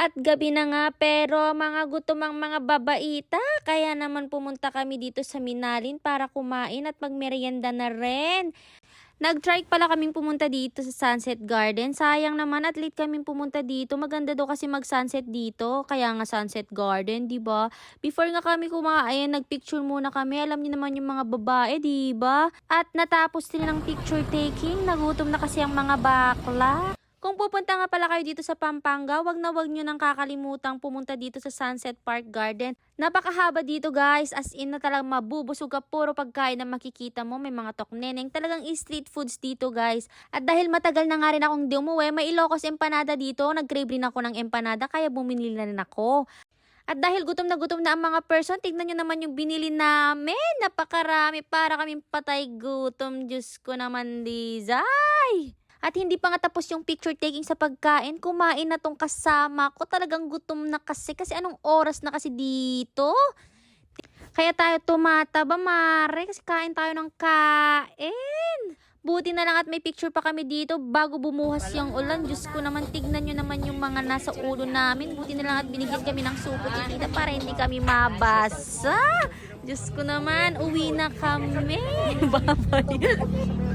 At gabi na nga pero mga gutom ang mga babaita. Kaya naman pumunta kami dito sa Minalin para kumain at magmerienda na rin. Nag-try pala kaming pumunta dito sa Sunset Garden. Sayang naman at late kaming pumunta dito. Maganda daw kasi mag-sunset dito. Kaya nga Sunset Garden, 'di ba? Before nga kami kumain, nag-picture muna kami. Alam niyo naman yung mga babae, 'di ba? At natapos din ng picture taking. Nagutom na kasi ang mga bakla. Kung pupunta nga pala kayo dito sa Pampanga, wag na wag nyo nang kakalimutang pumunta dito sa Sunset Park Garden. Napakahaba dito guys, as in na talagang mabubusog ka, puro pagkain na makikita mo, may mga tokneneng, talagang street foods dito guys. At dahil matagal na nga rin akong di umuwi, may Ilocos empanada dito, nag-crave rin ako ng empanada kaya bumili na rin ako. At dahil gutom na ang mga person, tignan nyo naman yung binili namin. Napakarami, para kaming patay gutom. Diyos ko naman, Dizay. At hindi pa nga tapos yung picture taking sa pagkain, kumain na tong kasama ko. Talagang gutom na kasi anong oras na kasi dito? Kaya tayo tumataba, mare, kasi kain tayo ng kain. Buti na lang at may picture pa kami dito bago bumuhas yung ulan. Diyos ko naman, tignan nyo naman yung mga nasa ulo namin. Buti na lang at binigyan kami ng supot itita para hindi kami mabasa. Diyos ko naman, uwi na kami. Bye-bye.